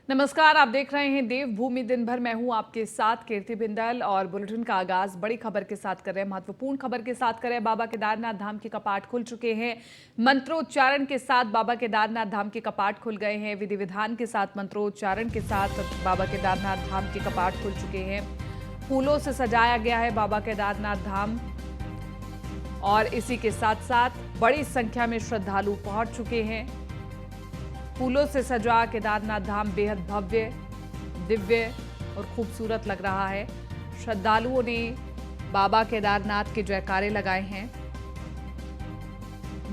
नमस्कार, आप देख रहे हैं देवभूमि दिन भर। मैं हूं आपके साथ कीर्ति बिंदल और बुलेटिन का आगाज बड़ी खबर के साथ कर रहे हैं, महत्वपूर्ण खबर के साथ कर रहे हैं। बाबा केदारनाथ धाम के कपाट खुल चुके हैं। मंत्रोच्चारण के साथ बाबा केदारनाथ धाम के कपाट खुल गए हैं। विधि विधान के साथ मंत्रोच्चारण के साथ बाबा केदारनाथ धाम के कपाट खुल चुके हैं। फूलों से सजाया गया है बाबा केदारनाथ धाम और इसी के साथ साथ बड़ी संख्या में श्रद्धालु पहुंच चुके हैं। फूलों से सजा केदारनाथ धाम बेहद भव्य, दिव्य और खूबसूरत लग रहा है। श्रद्धालुओं ने बाबा केदारनाथ के जयकारे लगाए हैं।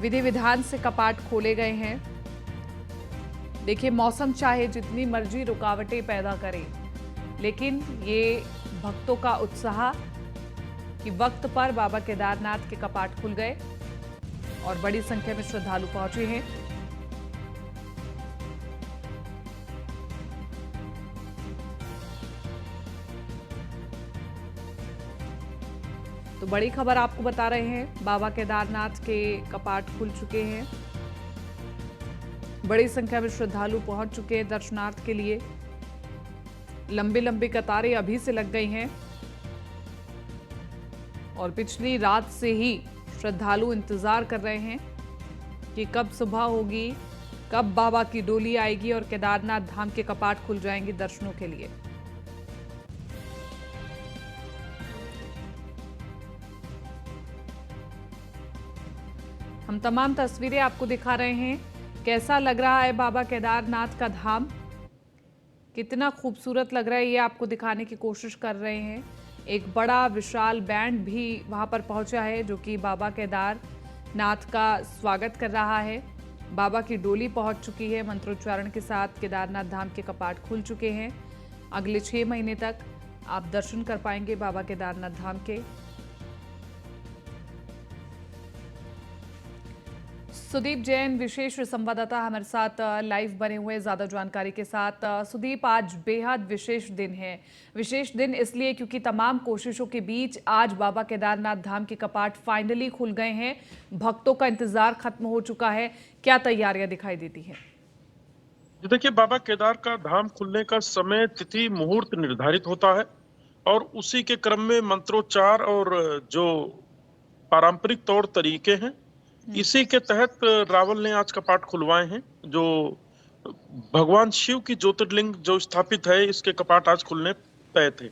विधि विधान से कपाट खोले गए हैं। देखिए, मौसम चाहे जितनी मर्जी रुकावटें पैदा करे, लेकिन ये भक्तों का उत्साह कि वक्त पर बाबा केदारनाथ के कपाट खुल गए और बड़ी संख्या में श्रद्धालु पहुंचे हैं। तो बड़ी खबर आपको बता रहे हैं, बाबा केदारनाथ के कपाट खुल चुके हैं। बड़ी संख्या में श्रद्धालु पहुंच चुके हैं दर्शनार्थ के लिए। लंबी लंबी कतारें अभी से लग गई हैं और पिछली रात से ही श्रद्धालु इंतजार कर रहे हैं कि कब सुबह होगी, कब बाबा की डोली आएगी और केदारनाथ धाम के कपाट खुल जाएंगे दर्शनों के लिए। हम तमाम तस्वीरें आपको दिखा रहे हैं। कैसा लग रहा है बाबा केदारनाथ का धाम, कितना खूबसूरत लग रहा है, ये आपको दिखाने की कोशिश कर रहे हैं। एक बड़ा विशाल बैंड भी वहां पर पहुंचा है जो कि बाबा केदारनाथ का स्वागत कर रहा है। बाबा की डोली पहुंच चुकी है। मंत्रोच्चारण के साथ केदारनाथ धाम के कपाट खुल चुके हैं। अगले 6 महीने तक आप दर्शन कर पाएंगे बाबा केदारनाथ धाम के। सुदीप जैन विशेष संवाददाता हमारे साथ लाइव बने हुए ज्यादा जानकारी के साथ। सुदीप, आज बेहद विशेष दिन है। विशेष दिन इसलिए क्योंकि तमाम कोशिशों के बीच आज बाबा केदारनाथ धाम के कपाट फाइनली खुल गए हैं। भक्तों का इंतजार खत्म हो चुका है। क्या तैयारियां दिखाई देती हैं? देखिए, बाबा केदार का धाम खुलने का समय, तिथि, मुहूर्त निर्धारित होता है और उसी के क्रम में मंत्रोच्चार और जो पारंपरिक तौर तरीके हैं, इसी के तहत रावल ने आज कपाट खुलवाए हैं। जो भगवान शिव की ज्योतिर्लिंग जो स्थापित है, इसके कपाट आज खुलने तय थे।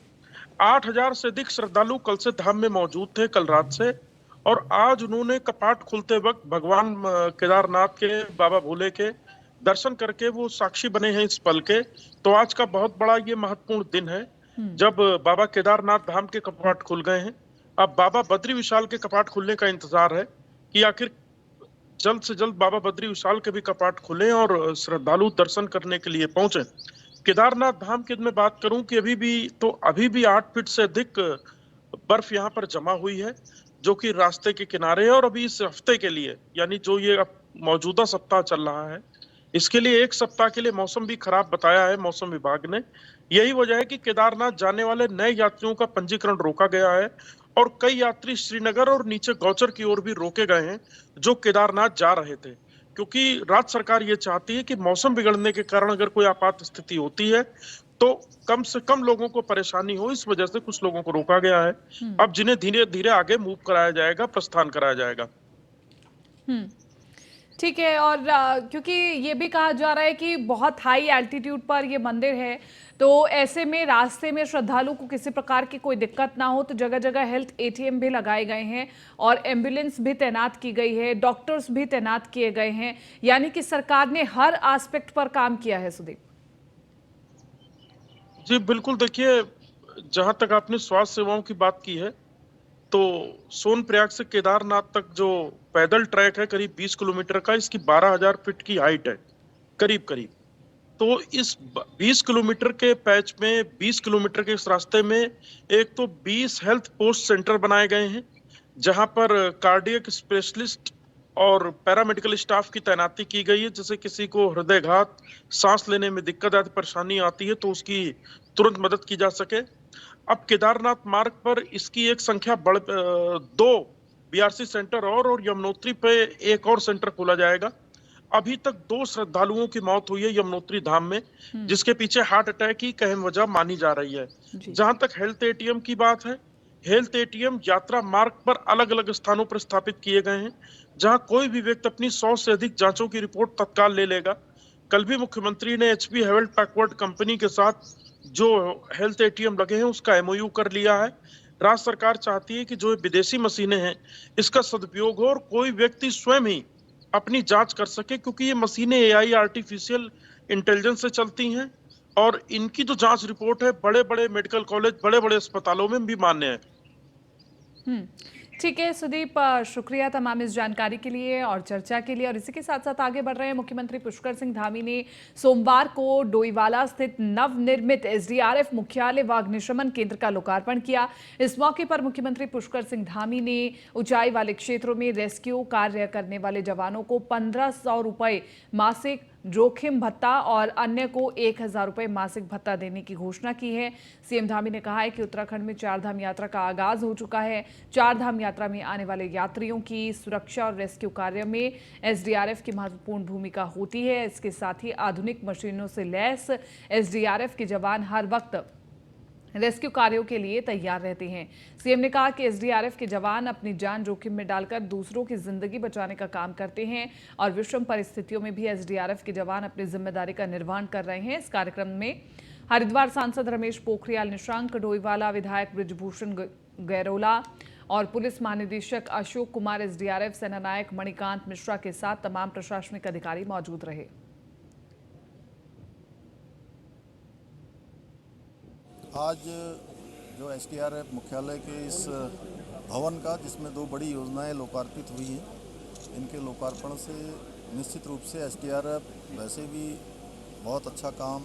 8,000 से अधिक श्रद्धालु कल से धाम में मौजूद थे, कल रात से, और आज उन्होंने कपाट खुलते वक्त भगवान केदारनाथ के, बाबा भोले के दर्शन करके वो साक्षी बने हैं इस पल के। तो आज का बहुत बड़ा ये महत्वपूर्ण दिन है जब बाबा केदारनाथ धाम के कपाट खुल गए हैं। अब बाबा बद्री विशाल के कपाट खुलने का इंतजार है कि आखिर जल्द से जल्द बाबा बद्री विशाल के भी कपाट खुले और श्रद्धालु दर्शन करने के लिए पहुंचे। केदारनाथ धाम की मैं बात करूं कि अभी भी 8 फीट से अधिक बर्फ यहाँ पर जमा हुई है, जो कि रास्ते के किनारे है। और अभी इस हफ्ते के लिए, यानी जो ये मौजूदा सप्ताह चल रहा है, इसके लिए 1 सप्ताह के लिए मौसम भी खराब बताया है मौसम विभाग ने। यही वजह है कि केदारनाथ जाने वाले नए यात्रियों का पंजीकरण रोका गया है और कई यात्री श्रीनगर और नीचे गौचर की ओर भी रोके गए हैं जो केदारनाथ जा रहे थे, क्योंकि राज्य सरकार ये चाहती है कि मौसम बिगड़ने के कारण अगर कोई आपात स्थिति होती है तो कम से कम लोगों को परेशानी हो। इस वजह से कुछ लोगों को रोका गया है। अब जिन्हें धीरे धीरे आगे मूव कराया जाएगा, प्रस्थान कराया जाएगा। ठीक है। और क्योंकि ये भी कहा जा रहा है कि बहुत हाई एल्टीट्यूड पर ये मंदिर है, तो ऐसे में रास्ते में श्रद्धालु को किसी प्रकार की कोई दिक्कत ना हो, तो जगह जगह हेल्थ एटीएम भी लगाए गए हैं और एम्बुलेंस भी तैनात की गई है, डॉक्टर्स भी तैनात किए गए हैं। यानी कि सरकार ने हर एस्पेक्ट पर काम किया है। सुदीप जी बिल्कुल। देखिए, जहां तक आपने स्वास्थ्य सेवाओं की बात की है, तो सोनप्रयाग से केदारनाथ तक जो पैदल ट्रैक है करीब 20 किलोमीटर का, इसकी 12,000 फीट की हाइट है करीब करीब। तो इस 20 किलोमीटर के पैच में, 20 किलोमीटर के इस रास्ते में एक तो 20 हेल्थ पोस्ट सेंटर बनाए गए हैं, जहां पर कार्डियक स्पेशलिस्ट और पैरामेडिकल स्टाफ की तैनाती की गई है। जैसे किसी को हृदयघात, सांस लेने में दिक्कत आदि परेशानी आती है तो उसकी तुरंत मदद की जा सके। अब केदारनाथ मार्ग पर इसकी एक संख्या 2 बीआरसी सेंटर और यमुनोत्री पे एक और सेंटर खोला जाएगा। अभी तक 2 श्रद्धालुओं की मौत हुई है यमुनोत्री धाम में, जिसके पीछे हार्ट अटैक की अहम वजह मानी जा रही है। जी। जहां तक हेल्थ एटीएम की बात है, हेल्थ एटीएम यात्रा मार्ग पर अलग अलग स्थानों पर स्थापित किए गए हैं, जहां कोई भी व्यक्ति अपनी 100 से अधिक जांचों की रिपोर्ट तत्काल ले लेगा। कल भी मुख्यमंत्री ने एचपी हेवल्ट पैकवर्ड कंपनी के साथ जो हेल्थ एटीएम लगे हैं उसका एमओयू कर लिया है। राज्य सरकार चाहती है कि जो विदेशी मशीनें हैं इसका सदुपयोग हो और कोई व्यक्ति स्वयं ही अपनी जांच कर सके, क्योंकि ये मशीनें एआई आर्टिफिशियल इंटेलिजेंस से चलती हैं और इनकी जो जांच रिपोर्ट है बड़े बड़े मेडिकल कॉलेज, बड़े बड़े अस्पतालों में भी मान्य है। हम्म, ठीक है सुदीप, शुक्रिया तमाम इस जानकारी के लिए और चर्चा के लिए। और इसी के साथ साथ आगे बढ़ रहे हैं। मुख्यमंत्री पुष्कर सिंह धामी ने सोमवार को डोईवाला स्थित नवनिर्मित एसडीआरएफ मुख्यालय व अग्निशमन केंद्र का लोकार्पण किया। इस मौके पर मुख्यमंत्री पुष्कर सिंह धामी ने ऊंचाई वाले क्षेत्रों में रेस्क्यू कार्य करने वाले जवानों को 1500 रुपए मासिक जोखिम भत्ता और अन्य को 1000 रुपए मासिक भत्ता देने की घोषणा की है। सीएम धामी ने कहा है कि उत्तराखंड में चारधाम यात्रा का आगाज हो चुका है। चारधाम यात्रा में आने वाले यात्रियों की सुरक्षा और रेस्क्यू कार्य में एसडीआरएफ की महत्वपूर्ण भूमिका होती है। इसके साथ ही आधुनिक मशीनों से लैस एसडीआरएफ के जवान हर वक्त रेस्क्यू कार्यों के लिए तैयार रहते हैं। सीएम ने कहा कि एसडीआरएफ के जवान अपनी जान जोखिम में डालकर दूसरों की जिंदगी बचाने का काम करते हैं और विषम परिस्थितियों में भी एसडीआरएफ के जवान अपनी जिम्मेदारी का निर्वहन कर रहे हैं। इस कार्यक्रम में हरिद्वार सांसद रमेश पोखरियाल निशंक, डोईवाला विधायक बृजभूषण गैरोला और पुलिस महानिदेशक अशोक कुमार, एसडीआरएफ सेनानायक मणिकांत मिश्रा के साथ तमाम प्रशासनिक अधिकारी मौजूद रहे। आज जो एसडीआरएफ मुख्यालय के इस भवन का, जिसमें 2 बड़ी योजनाएं लोकार्पित हुई हैं, इनके लोकार्पण से निश्चित रूप से एसडीआरएफ वैसे भी बहुत अच्छा काम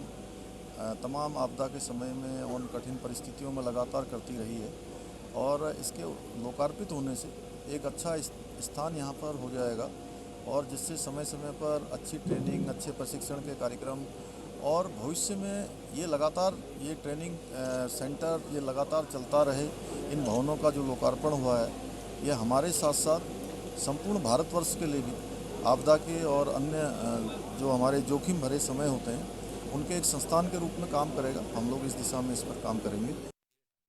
तमाम आपदा के समय में उन कठिन परिस्थितियों में लगातार करती रही है और इसके लोकार्पित होने से एक अच्छा स्थान यहाँ पर हो जाएगा और जिससे समय समय पर अच्छी ट्रेनिंग, अच्छे प्रशिक्षण के कार्यक्रम और भविष्य में ये लगातार ये ट्रेनिंग सेंटर ये लगातार चलता रहे। इन भवनों का जो लोकार्पण हुआ है ये हमारे साथ साथ संपूर्ण भारतवर्ष के लिए भी आपदा के और अन्य जो हमारे जोखिम भरे समय होते हैं उनके एक संस्थान के रूप में काम करेगा। हम लोग इस दिशा में इस पर काम करेंगे।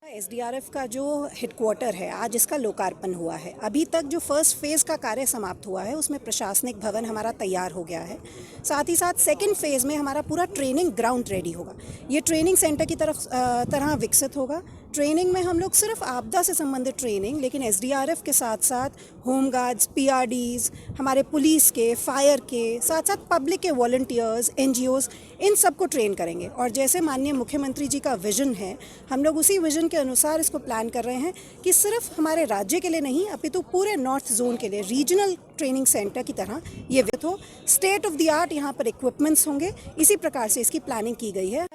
एसडीआरएफ का जो हेडक्वार्टर है, आज इसका लोकार्पण हुआ है। अभी तक जो फर्स्ट फेज़ का कार्य समाप्त हुआ है उसमें प्रशासनिक भवन हमारा तैयार हो गया है। साथ ही साथ सेकंड फेज़ में हमारा पूरा ट्रेनिंग ग्राउंड रेडी होगा। ये ट्रेनिंग सेंटर की तरह विकसित होगा। ट्रेनिंग में हम लोग सिर्फ आपदा से संबंधित ट्रेनिंग, लेकिन एसडीआरएफ के साथ साथ होमगार्ड्स, पीआरडीज, हमारे पुलिस के, फायर के, साथ साथ पब्लिक के वॉलंटियर्स, एनजीओज, इन सबको ट्रेन करेंगे। और जैसे माननीय मुख्यमंत्री जी का विजन है, हम लोग उसी विजन के अनुसार इसको प्लान कर रहे हैं कि सिर्फ हमारे राज्य के लिए नहीं अपितु पूरे नॉर्थ जोन के लिए रीजनल ट्रेनिंग सेंटर की तरह ये विकसित हो। स्टेट ऑफ द आर्ट यहाँ पर इक्विपमेंट्स होंगे। इसी प्रकार से इसकी प्लानिंग की गई है।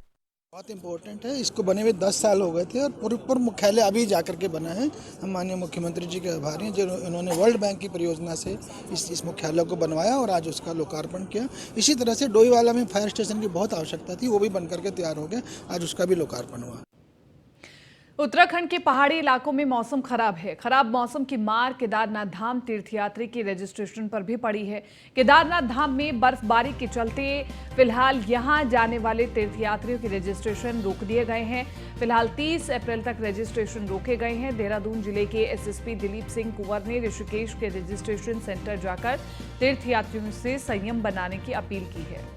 बहुत इम्पोर्टेंट है। इसको बने हुए 10 साल हो गए थे और पूर्ण मुख्यालय अभी जाकर के बना है। हम माननीय मुख्यमंत्री जी के आभारी हैं जो इन्होंने वर्ल्ड बैंक की परियोजना से इस मुख्यालय को बनवाया और आज उसका लोकार्पण किया। इसी तरह से डोईवाला में फायर स्टेशन की बहुत आवश्यकता थी, वो भी बनकर के तैयार हो गया। आज उसका भी लोकार्पण हुआ। उत्तराखंड के पहाड़ी इलाकों में मौसम खराब है। खराब मौसम की मार केदारनाथ धाम तीर्थयात्री की रजिस्ट्रेशन पर भी पड़ी है। केदारनाथ धाम में बर्फबारी के चलते फिलहाल यहां जाने वाले तीर्थयात्रियों के रजिस्ट्रेशन रोक दिए गए हैं। फिलहाल 30 अप्रैल तक रजिस्ट्रेशन रोके गए हैं। देहरादून जिले के एसएसपी दिलीप सिंह कुंवर ने ऋषिकेश के रजिस्ट्रेशन सेंटर जाकर तीर्थयात्रियों से संयम बनाने की अपील की है।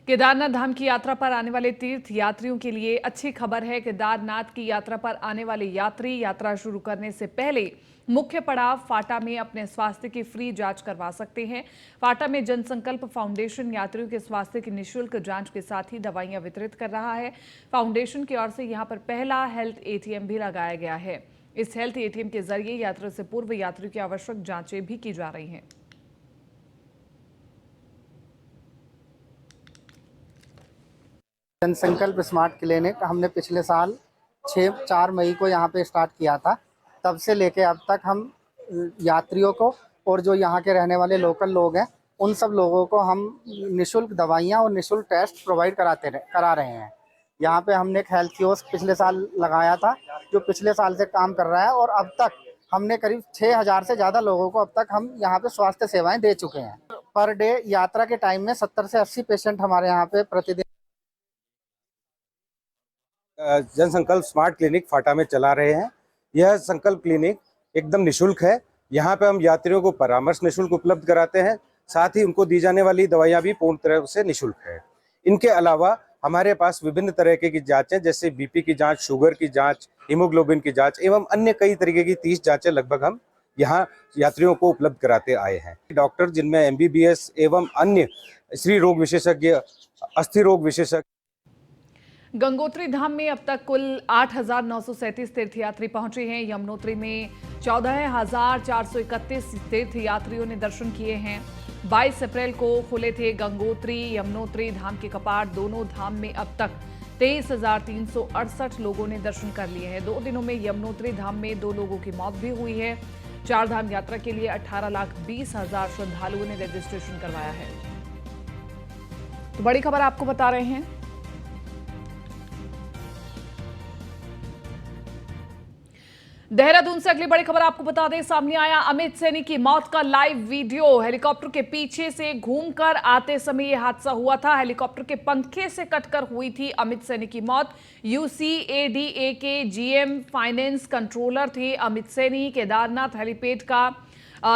केदारनाथ धाम की यात्रा पर आने वाले तीर्थ यात्रियों के लिए अच्छी खबर है। केदारनाथ की यात्रा पर आने वाले यात्री यात्रा शुरू करने से पहले मुख्य पड़ाव फाटा में अपने स्वास्थ्य की फ्री जांच करवा सकते हैं। फाटा में जनसंकल्प फाउंडेशन यात्रियों के स्वास्थ्य की निःशुल्क जांच के साथ ही दवाइयां वितरित कर रहा है। फाउंडेशन की ओर से यहां पर पहला हेल्थ एटीएम भी लगाया गया है। इस हेल्थ एटीएम के जरिए यात्रा से पूर्व यात्रियों की आवश्यक जांचें भी की जा रही हैं। जनसंकल्प स्मार्ट क्लिनिक हमने पिछले साल 4 मई को यहाँ पे स्टार्ट किया था। तब से लेके अब तक हम यात्रियों को और जो यहाँ के रहने वाले लोकल लोग हैं उन सब लोगों को हम निःशुल्क दवाइयाँ और निःशुल्क टेस्ट प्रोवाइड करा रहे हैं। यहाँ पे हमने एक हेल्थ कियोस्क पिछले साल लगाया था जो पिछले साल से काम कर रहा है और अब तक हमने करीब 6000 से ज़्यादा लोगों को अब तक हम यहाँ पे स्वास्थ्य सेवाएं दे चुके हैं। पर डे यात्रा के टाइम में 70 से 80 पेशेंट हमारे यहाँ पे प्रतिदिन जन संकल्प स्मार्ट क्लिनिक फाटा में चला रहे हैं। यह संकल्प क्लिनिक एकदम निशुल्क है। यहाँ पे हम यात्रियों को परामर्श निशुल्क उपलब्ध कराते हैं, साथ ही उनको दी जाने वाली दवाइयाँ भी पूर्ण तरह से निशुल्क है। इनके अलावा हमारे पास विभिन्न तरह की जांचें जैसे बीपी की जांच, शुगर की जांच, हीमोग्लोबिन की जांच एवं अन्य कई तरीके की 30 जांचें लगभग हम यहाँ यात्रियों को उपलब्ध कराते आए हैं। डॉक्टर जिनमें एमबीबीएस एवं अन्य स्त्री रोग विशेषज्ञ, अस्थि रोग विशेषज्ञ। गंगोत्री धाम में अब तक कुल 8,937 तीर्थयात्री पहुंचे हैं। यमुनोत्री में 14,431 तीर्थयात्रियों ने दर्शन किए हैं। 22 अप्रैल को खुले थे गंगोत्री यमुनोत्री धाम के कपाट। दोनों धाम में अब तक 23,368 लोगों ने दर्शन कर लिए हैं। 2 दिनों में यमुनोत्री धाम में 2 लोगों की मौत भी हुई है। 4 धाम यात्रा के लिए 18,20,000 श्रद्धालुओं ने रजिस्ट्रेशन करवाया है। तो बड़ी खबर आपको बता रहे हैं। देहरादून से अगली बड़ी खबर आपको बता दें, सामने आया अमित सैनी की मौत का लाइव वीडियो। हेलीकॉप्टर के पीछे से घूमकर आते समय यह हादसा हुआ था। हेलीकॉप्टर के पंखे से कटकर हुई थी अमित सैनी की मौत। यूसीएडीए के जीएम फाइनेंस कंट्रोलर थे अमित सैनी। केदारनाथ हेलीपैड का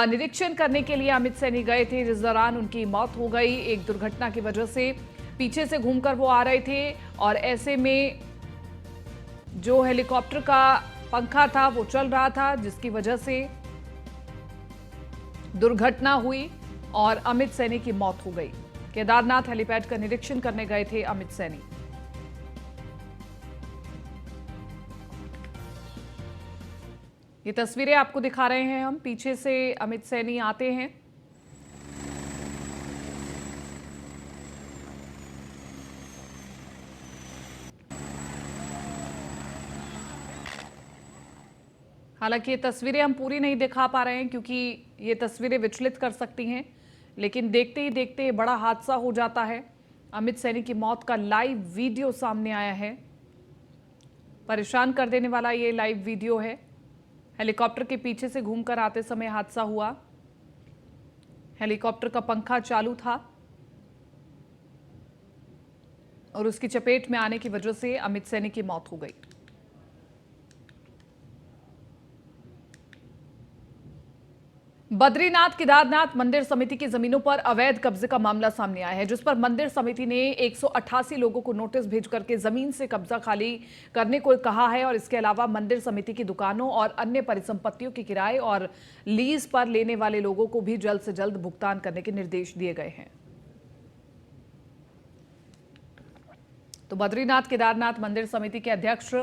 निरीक्षण करने के लिए अमित सैनी गए थे, जिस दौरान उनकी मौत हो गई। एक दुर्घटना की वजह से पीछे से घूमकर वो आ रहे थे और ऐसे में जो हेलीकॉप्टर का पंखा था वो चल रहा था, जिसकी वजह से दुर्घटना हुई और अमित सैनी की मौत हो गई। केदारनाथ हेलीपैड का निरीक्षण करने गए थे अमित सैनी। ये तस्वीरें आपको दिखा रहे हैं हम। पीछे से अमित सैनी आते हैं। हालांकि ये तस्वीरें हम पूरी नहीं दिखा पा रहे हैं क्योंकि ये तस्वीरें विचलित कर सकती हैं, लेकिन देखते ही देखते बड़ा हादसा हो जाता है। अमित सैनी की मौत का लाइव वीडियो सामने आया है। परेशान कर देने वाला ये लाइव वीडियो है। हेलीकॉप्टर के पीछे से घूमकर आते समय हादसा हुआ। हेलीकॉप्टर का पंखा चालू था और उसकी चपेट में आने की वजह से अमित सैनी की मौत हो गई। बद्रीनाथ केदारनाथ मंदिर समिति की जमीनों पर अवैध कब्जे का मामला सामने आया है, जिस पर मंदिर समिति ने 188 लोगों को नोटिस भेज करके जमीन से कब्जा खाली करने को कहा है और इसके अलावा मंदिर समिति की दुकानों और अन्य परिसंपत्तियों के किराए और लीज पर लेने वाले लोगों को भी जल्द से जल्द भुगतान करने के निर्देश दिए गए हैं। तो बद्रीनाथ केदारनाथ मंदिर समिति के अध्यक्ष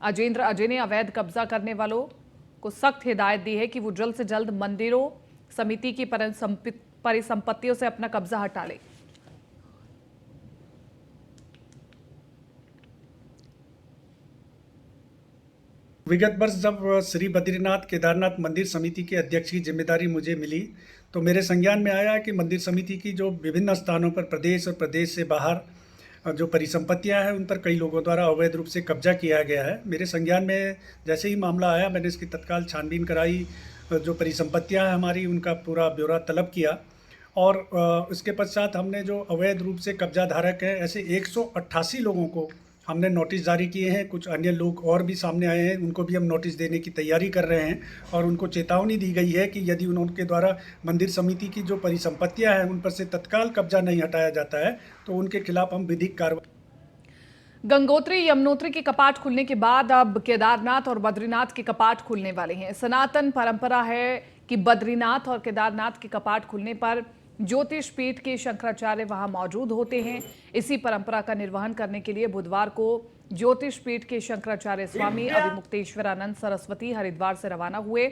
अजेंद्र अजय ने अवैध कब्जा करने वालों को सख्त हिदायत दी है कि वो जल्द से जल्द मंदिरों समिति की परिसंपत्तियों से अपना कब्जा हटा ले। विगत वर्ष जब श्री बद्रीनाथ केदारनाथ मंदिर समिति के अध्यक्ष की जिम्मेदारी मुझे मिली तो मेरे संज्ञान में आया कि मंदिर समिति की जो विभिन्न स्थानों पर प्रदेश और प्रदेश से बाहर जो परिसंपत्तियां हैं उन पर कई लोगों द्वारा अवैध रूप से कब्जा किया गया है। मेरे संज्ञान में जैसे ही मामला आया मैंने इसकी तत्काल छानबीन कराई। जो परिसंपत्तियां हैं हमारी उनका पूरा ब्यौरा तलब किया और उसके पश्चात हमने जो अवैध रूप से कब्जा धारक हैं ऐसे 188 लोगों को हमने नोटिस जारी किए हैं। कुछ अन्य लोग और भी सामने आए हैं, उनको भी हम नोटिस देने की तैयारी कर रहे हैं और उनको चेतावनी दी गई है कि यदि उनके द्वारा मंदिर समिति की जो परिसंपत्तियां हैं उन पर से तत्काल कब्जा नहीं हटाया जाता है तो उनके खिलाफ हम विधिक कार्रवाई। गंगोत्री यमुनोत्री के कपाट खुलने के बाद अब केदारनाथ और बद्रीनाथ के कपाट खुलने वाले हैं। सनातन परंपरा है कि बद्रीनाथ और केदारनाथ के कपाट खुलने पर ज्योतिष पीठ के शंकराचार्य वहां मौजूद होते हैं। इसी परंपरा का निर्वहन करने के लिए बुधवार को ज्योतिष पीठ के शंकराचार्य स्वामी अभिमुक्तेश्वरानंद सरस्वती हरिद्वार से रवाना हुए।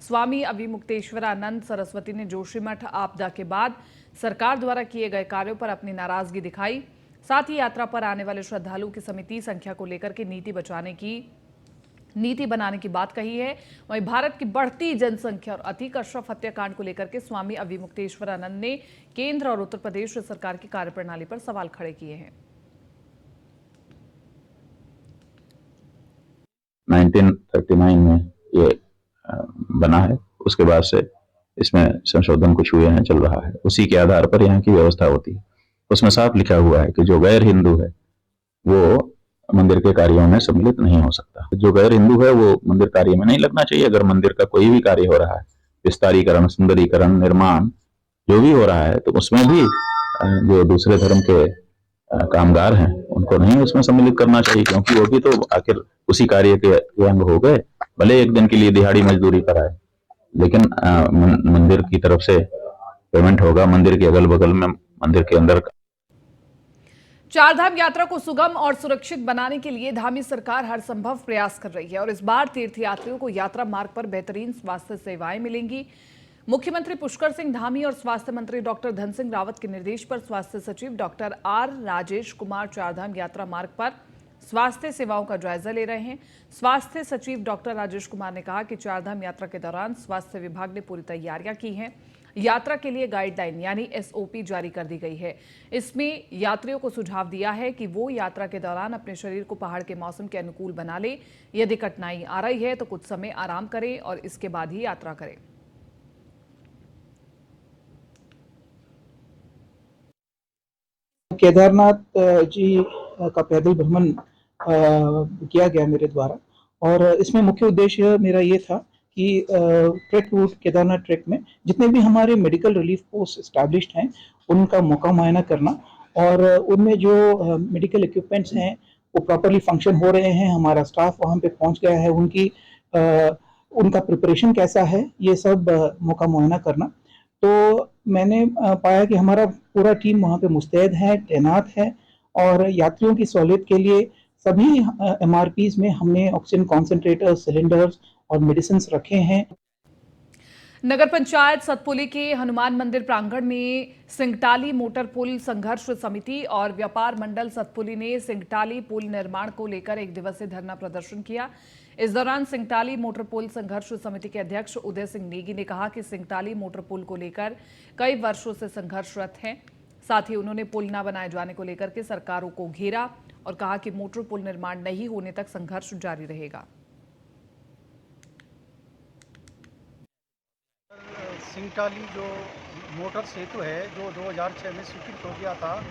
स्वामी अभिमुक्तेश्वरानंद सरस्वती ने जोशीमठ आपदा के बाद सरकार द्वारा किए गए कार्यों पर अपनी नाराजगी दिखाई। साथ ही यात्रा पर आने वाले श्रद्धालुओं की समिति संख्या को लेकर के नीति बचाने की नीति बनाने की बात कही है। वहीं भारत की बढ़ती जनसंख्या और अतीक अशरफ हत्याकांड को लेकर के स्वामी अविमुक्तेश्वरानंद ने केंद्र और उत्तर प्रदेश सरकार की कार्यप्रणाली पर सवाल खड़े किए हैं। 1939 में ये बना है, उसके बाद से इसमें संशोधन कुछ हुए हैं, चल रहा है। उसी के आधार पर यहाँ की व्यवस्था होती है। उसमें साफ लिखा हुआ है कि जो गैर हिंदू है वो मंदिर के कार्यों में सम्मिलित नहीं हो सकता। जो गैर हिंदू है वो मंदिर कार्य में नहीं लगना चाहिए। अगर मंदिर का कोई भी कार्य हो रहा है, विस्तारीकरण, सुंदरीकरण, निर्माण जो भी हो रहा है, तो उसमें भी जो दूसरे धर्म के कामगार हैं उनको नहीं उसमें सम्मिलित करना चाहिए, क्योंकि वो भी तो आखिर उसी कार्य के अंग हो गए। भले एक दिन के लिए दिहाड़ी मजदूरी पर आए, लेकिन मंदिर की तरफ से पेमेंट होगा, मंदिर के अगल बगल में, मंदिर के अंदर। चारधाम यात्रा को सुगम और सुरक्षित बनाने के लिए धामी सरकार हर संभव प्रयास कर रही है और इस बार तीर्थयात्रियों को यात्रा मार्ग पर बेहतरीन स्वास्थ्य सेवाएं मिलेंगी। मुख्यमंत्री पुष्कर सिंह धामी और स्वास्थ्य मंत्री डॉक्टर धन सिंह रावत के निर्देश पर स्वास्थ्य सचिव डॉक्टर आर राजेश कुमार चारधाम यात्रा मार्ग पर स्वास्थ्य सेवाओं का जायजा ले रहे हैं। स्वास्थ्य सचिव डॉक्टर राजेश कुमार ने कहा कि चारधाम यात्रा के दौरान स्वास्थ्य विभाग ने पूरी तैयारियां की हैं। यात्रा के लिए गाइडलाइन यानी एसओपी जारी कर दी गई है। इसमें यात्रियों को सुझाव दिया है कि वो यात्रा के दौरान अपने शरीर को पहाड़ के मौसम के अनुकूल बना ले। यदि कठिनाई आ रही है तो कुछ समय आराम करें और इसके बाद ही यात्रा करें। केदारनाथ जी का पैदल भ्रमण किया गया मेरे द्वारा, और इसमें मुख्य उद्देश्य मेरा ये था कि ट्रैक रूट, केदारनाथ ट्रैक में जितने भी हमारे मेडिकल रिलीफ पोस्ट एस्टैब्लिश्ड हैं उनका मौका मुआयना करना, और उनमें जो मेडिकल इक्विपमेंट्स हैं वो प्रॉपरली फंक्शन हो रहे हैं, हमारा स्टाफ वहाँ पे पहुँच गया है, उनका प्रिपरेशन कैसा है, ये सब मौका मुआयना करना। तो मैंने पाया कि हमारा पूरा टीम वहाँ पे मुस्तैद है, तैनात है, और यात्रियों की सहूलियत के लिए सभी एमआरपीज में हमने ऑक्सीजन कॉन्सेंट्रेटर, सिलेंडर्स और मेडिसिन रखे हैं। नगर पंचायत सतपुली के हनुमान मंदिर प्रांगण में सिंगटाली मोटर पुल संघर्ष समिति और व्यापार मंडल सतपुली ने सिंगटाली पुल निर्माण को लेकर एक दिवसीय धरना प्रदर्शन किया। इस दौरान सिंगटाली मोटर पुल संघर्ष समिति के अध्यक्ष उदय सिंह नेगी ने कहा कि सिंगटाली मोटर पुल को लेकर कई वर्षों से संघर्षरत हैं। साथ ही उन्होंने पुल न बनाए जाने को लेकर के सरकारों को घेरा और कहा कि मोटर पुल निर्माण नहीं होने तक संघर्ष जारी रहेगा। सिंगटाली जो मोटर सेतु है जो 2006 में स्वीकृत हो गया था,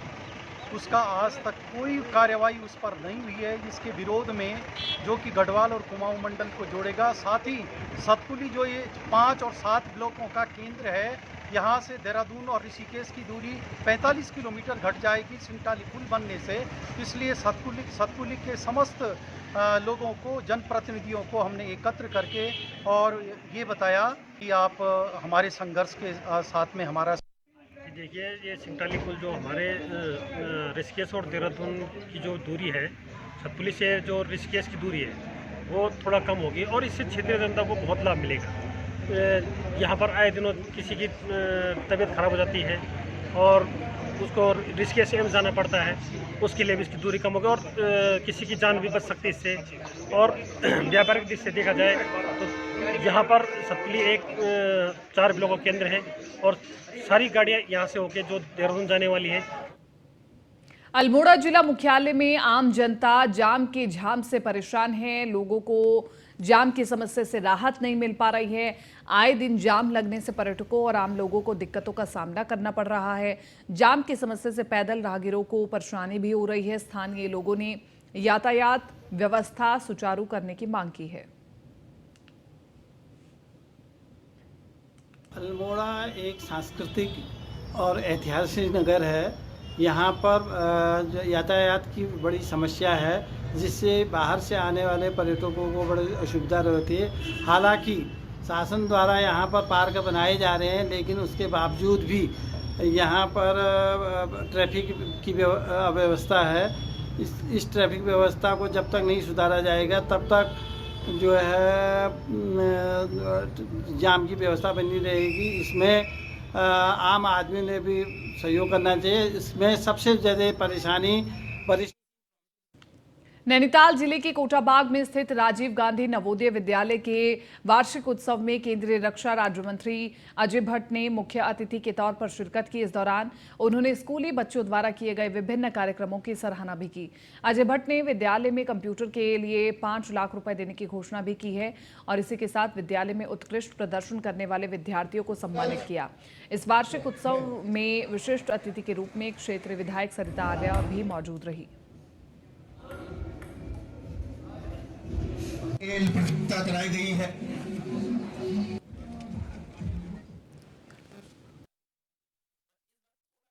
उसका आज तक कोई कार्यवाही उस पर नहीं हुई है, जिसके विरोध में जो कि गढ़वाल और कुमाऊं मंडल को जोड़ेगा। साथ ही सतपुली जो ये 5 और 7 ब्लॉकों का केंद्र है, यहाँ से देहरादून और ऋषिकेश की दूरी 45 किलोमीटर घट जाएगी सिंगटाली पुल बनने से। इसलिए सतपुली के समस्त लोगों को, जनप्रतिनिधियों को हमने एकत्र करके और ये बताया कि आप हमारे संघर्ष के साथ में हमारा। देखिए, ये सिंगटाली पुल जो हमारे ऋषिकेश और देहरादून की जो दूरी है, सतपुली से जो ऋषिकेश की दूरी है वो थोड़ा कम होगी और इससे क्षेत्रीय जनता को बहुत लाभ मिलेगा। यहाँ पर आए दिनों किसी की तबीयत खराब हो जाती है और उसको ऋषिकेश एम्स जाना पड़ता है, उसके लिए भी इसकी दूरी कम होगी और किसी की जान भी बच सकती है इससे। और व्यापारिक दृष्टि से देखा जाए तो यहाँ पर सतपुली एक 4 ब्लॉकों केंद्र है और सारी गाड़ियाँ यहाँ से होकर जो देहरादून जाने वाली है। अल्मोड़ा जिला मुख्यालय में आम जनता जाम के झाम से परेशान है। लोगों को जाम की समस्या से राहत नहीं मिल पा रही है। आए दिन जाम लगने से पर्यटकों और आम लोगों को दिक्कतों का सामना करना पड़ रहा है। जाम की समस्या से पैदल राहगीरों को परेशानी भी हो रही है। स्थानीय लोगों ने यातायात व्यवस्था सुचारू करने की मांग की है। अल्मोड़ा एक सांस्कृतिक और ऐतिहासिक नगर है। यहाँ पर यातायात की बड़ी समस्या है, जिससे बाहर से आने वाले पर्यटकों को बड़ी असुविधा रहती है। हालांकि शासन द्वारा यहाँ पर पार्क बनाए जा रहे हैं, लेकिन उसके बावजूद भी यहाँ पर ट्रैफिक की अव्यवस्था है। इस ट्रैफिक व्यवस्था को जब तक नहीं सुधारा जाएगा तब तक जो है जाम की व्यवस्था बनी रहेगी। इसमें आम आदमी ने भी सहयोग करना चाहिए। इसमें सबसे ज़्यादा परेशानी नैनीताल जिले के कोटाबाग में स्थित राजीव गांधी नवोदय विद्यालय के वार्षिक उत्सव में केंद्रीय रक्षा राज्य मंत्री अजय भट्ट ने मुख्य अतिथि के तौर पर शिरकत की। इस दौरान उन्होंने स्कूली बच्चों द्वारा किए गए विभिन्न कार्यक्रमों की सराहना भी की। अजय भट्ट ने विद्यालय में कंप्यूटर के लिए 5 लाख रुपए देने की घोषणा भी की है और इसी के साथ विद्यालय में उत्कृष्ट प्रदर्शन करने वाले विद्यार्थियों को सम्मानित किया। इस वार्षिक उत्सव में विशिष्ट अतिथि के रूप में क्षेत्रीय विधायक सरिता आर्या भी मौजूद रही। प्रतियोगिता कराई गई है।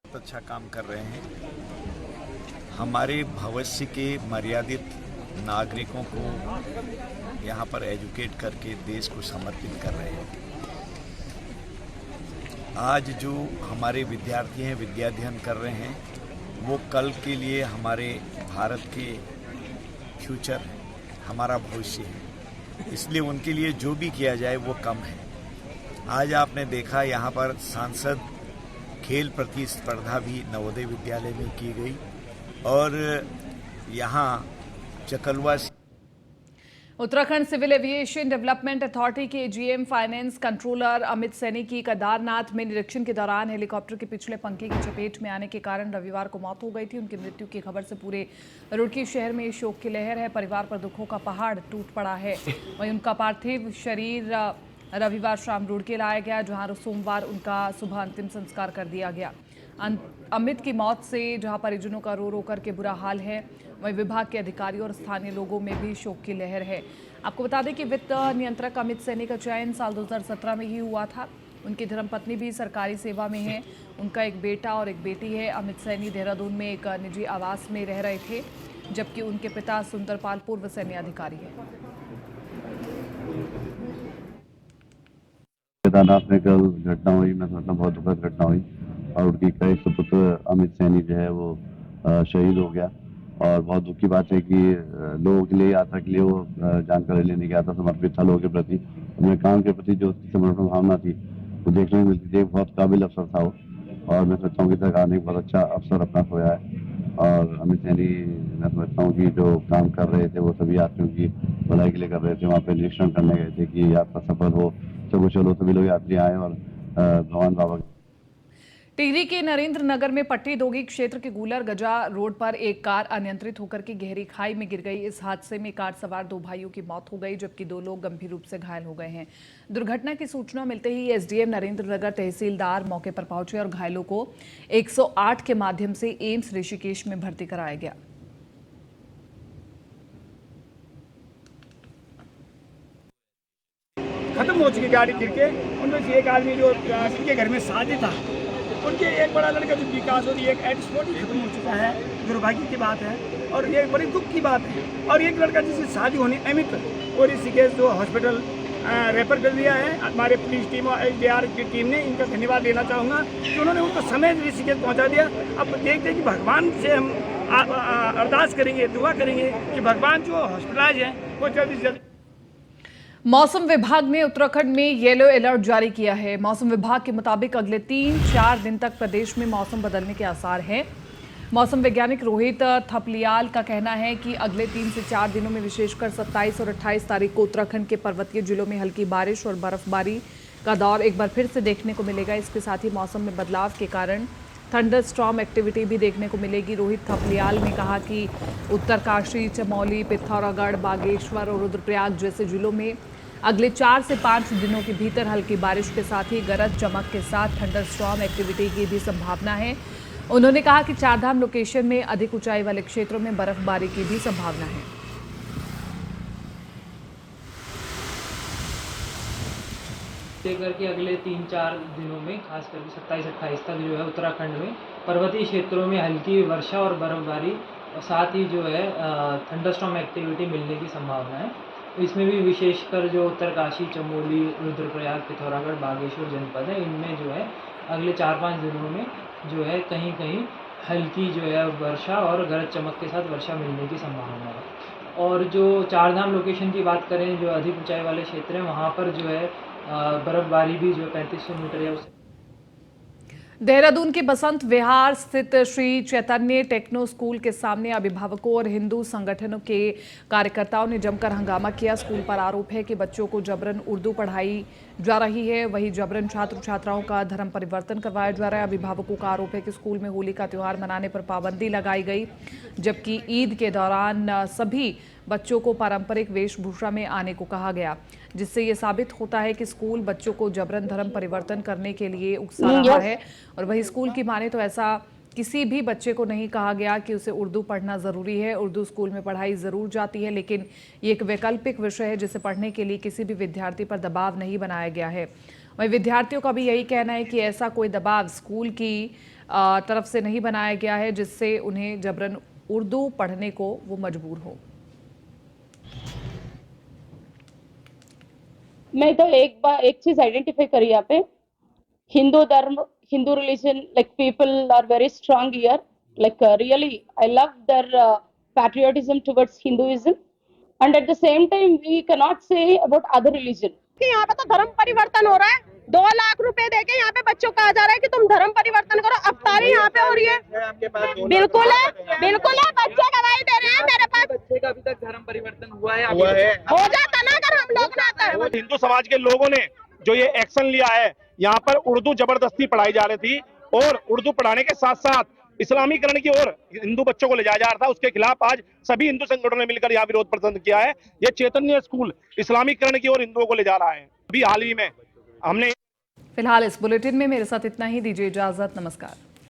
अच्छा काम कर रहे हैं। हमारे भविष्य के मर्यादित नागरिकों को यहाँ पर एजुकेट करके देश को समर्पित कर रहे हैं। आज जो हमारे विद्यार्थी हैं, विद्याध्ययन कर रहे हैं, वो कल के लिए हमारे भारत के फ्यूचर है, हमारा भविष्य है। इसलिए उनके लिए जो भी किया जाए वो कम है। आज आपने देखा यहाँ पर सांसद खेल प्रतिस्पर्धा भी नवोदय विद्यालय में की गई और यहाँ चकलवा Uttarakhand civil aviation development authority के GM finance controller Amit Saini की केदारनाथ में निरीक्षण के दौरान हेलीकॉप्टर के पिछले पंखे की चपेट में आने के कारण रविवार को मौत हो गई थी। उनकी मृत्यु की खबर से पूरे रुड़की शहर में शोक की लहर है। परिवार पर दुखों का पहाड़ टूट पड़ा है। वहीं उनका पार्थिव शरीर रविवार शाम रुड़की लाया गया, जहाँ सोमवार उनका सुबह अंतिम संस्कार कर दिया गया। अमित की मौत से जहां परिजनों का रो रो करके बुरा हाल है, वहीं विभाग के अधिकारियों और स्थानीय लोगों में भी शोक की लहर है। आपको बता दें कि वित्त नियंत्रक अमित सैनी का चयन साल 2017 में ही हुआ था। उनकी धर्मपत्नी भी सरकारी सेवा में है। उनका एक बेटा और एक बेटी है। अमित सैनी देहरादून में एक निजी आवास में रह रहे थे, जबकि उनके पिता सुंदरपाल पूर्व सैन्य अधिकारी है। केदारनाथ में कल घटना हुई, मैं समझता हूँ बहुत दुखद घटना हुई और उनकी कई सुपुत्र अमित सैनी जो है वो शहीद हो गया। और बहुत दुख की बात है कि लोगों के लिए, यात्रा के लिए वो जानकारी लेने गया था, समर्पित था लोगों के प्रति, अपने काम के प्रति जो समर्पण भावना थी वो देखने को मिलती थी। बहुत काबिल अफसर था वो और मैं समझता हूँ कि सरकार ने बहुत अच्छा अफसर अपना खोया है। और अमित सैनी मैं समझता हूँ कि जो काम कर रहे थे वो सभी यात्रियों की भलाई के लिए कर रहे थे। वहाँ पे निरीक्षण करने गए थे कि यात्रा सफल हो, सब कुछ हो, सभी लोग यात्री आए और भगवान बाबा। टिहरी के नरेंद्र नगर में पट्टी दोगी क्षेत्र के गूलर गजा रोड पर एक कार अनियंत्रित होकर के गहरी खाई में गिर गई। इस हादसे में कार सवार 2 भाइयों की मौत हो गई, जबकि 2 लोग गंभीर रूप से घायल हो गए हैं। दुर्घटना की सूचना मिलते ही एसडीएम नरेंद्र नगर तहसीलदार मौके पर पहुंचे और घायलों को 108 के माध्यम से एम्स ऋषिकेश में भर्ती कराया गया। खत्म हो चुकी गाड़ी गिर के। उनमें से एक आदमी जो जिनके घर में शादी था, उनके एक बड़ा लड़का जो विकास होती है, एक एडस्पोर्ट खत्म हो चुका है। दुर्भाग्य की बात है और ये बड़ी दुख की बात है। और एक लड़का जिससे शादी होनी अमित और ऋषिकेश जो हॉस्पिटल रेफर कर दिया है हमारे पुलिस टीम और एसडीआर की टीम ने, इनका धन्यवाद देना चाहूँगा कि उन्होंने उनको समय ऋषिकेश पहुँचा दिया। अब देखते हैं कि भगवान से हम अरदास करेंगे, दुआ करेंगे कि भगवान जो हॉस्पिटलाइज है वो जल्दी से जल्दी। मौसम विभाग ने उत्तराखंड में येलो अलर्ट जारी किया है। मौसम विभाग के मुताबिक अगले 3-4 दिन तक प्रदेश में मौसम बदलने के आसार हैं। मौसम वैज्ञानिक रोहित थपलियाल का कहना है कि अगले 3 से 4 दिनों में विशेषकर 27 और 28 तारीख को उत्तराखंड के पर्वतीय जिलों में हल्की बारिश और बर्फबारी का दौर एक बार फिर से देखने को मिलेगा। इसके साथ ही मौसम में बदलाव के कारण थंडर स्टॉर्म एक्टिविटी भी देखने को मिलेगी। रोहित थपलियाल ने कहा कि उत्तरकाशी, चमोली, पिथौरागढ़, बागेश्वर और रुद्रप्रयाग जैसे जिलों में अगले 4 से 5 दिनों के भीतर हल्की बारिश के साथ ही गरज चमक के साथ थंडर स्टॉर्म एक्टिविटी की भी संभावना है। उन्होंने कहा कि चारधाम लोकेशन में अधिक ऊंचाई वाले क्षेत्रों में बर्फबारी की भी संभावना है। करके अगले 3-4 दिनों में खास करके 27-28 तक जो है उत्तराखंड में पर्वतीय क्षेत्रों में हल्की वर्षा और बर्फबारी और साथ ही जो है थंडरस्टॉर्म एक्टिविटी मिलने की संभावना है। इसमें भी विशेषकर जो उत्तरकाशी, चमोली, रुद्रप्रयाग, पिथौरागढ़, बागेश्वर जनपद है, इनमें जो है अगले 4-5 दिनों में जो है कहीं कहीं हल्की जो है वर्षा और गरज चमक के साथ वर्षा मिलने की संभावना है। और जो चारधाम लोकेशन की बात करें, जो अधिक ऊंचाई वाले क्षेत्र हैं, वहाँ पर जो है बर्फबारी भी जो 3500 मीटर या उससे। देहरादून के बसंत विहार स्थित श्री चैतन्य टेक्नो स्कूल के सामने अभिभावकों और हिंदू संगठनों के कार्यकर्ताओं ने जमकर हंगामा किया। स्कूल पर आरोप है कि बच्चों को जबरन उर्दू पढ़ाई जा रही है, वहीं जबरन छात्र छात्राओं का धर्म परिवर्तन करवाया जा रहा है। अभिभावकों का आरोप है कि स्कूल में होली का त्यौहार मनाने पर पाबंदी लगाई गई, जबकि ईद के दौरान सभी बच्चों को पारंपरिक वेशभूषा में आने को कहा गया, जिससे ये साबित होता है कि स्कूल बच्चों को जबरन धर्म परिवर्तन करने के लिए उकसा रहा है। और वही स्कूल की माने तो ऐसा किसी भी बच्चे को नहीं कहा गया कि उसे उर्दू पढ़ना ज़रूरी है। उर्दू स्कूल में पढ़ाई ज़रूर जाती है, लेकिन ये एक वैकल्पिक विषय है जिसे पढ़ने के लिए किसी भी विद्यार्थी पर दबाव नहीं बनाया गया है। वहीं विद्यार्थियों का भी यही कहना है कि ऐसा कोई दबाव स्कूल की तरफ से नहीं बनाया गया है जिससे उन्हें जबरन उर्दू पढ़ने को वो मजबूर हो। मैं तो एक चीज आइडेंटिफाई करी यहाँ पे, हिंदू धर्म, Hindu religion, like people are very strong here, like really I love their patriotism towards Hinduism, and at the same time we can not say about other religion. यहाँ पे तो धर्म परिवर्तन हो रहा है, 2 लाख रुपए देके यहाँ पे बच्चों को कहा जा रहा है कि तुम धर्म परिवर्तन करो। अफ्तारी यहाँ पे हो रही है, बिल्कुल है, बच्चे गवाही दे रहे हैं। मेरे पास बच्चे का अभी तक धर्म परिवर्तन हुआ है हो जाता ना अगर हम लोग ना करें। हिंदू समाज के लोगों ने जो ये एक्शन लिया है, यहाँ पर उर्दू जबरदस्ती पढ़ाई जा रही थी और उर्दू पढ़ाने के साथ साथ इस्लामीकरण की ओर हिंदू बच्चों को ले जाया जा रहा था। उसके खिलाफ आज सभी हिंदू संगठनों ने मिलकर यहाँ विरोध प्रदर्शन किया है। ये चैतन्य स्कूल इस्लामीकरण की ओर हिंदुओं को ले जा रहा है। अभी हाल ही में हमने फिलहाल इस बुलेटिन में मेरे साथ इतना ही। दीजिए इजाजत, नमस्कार।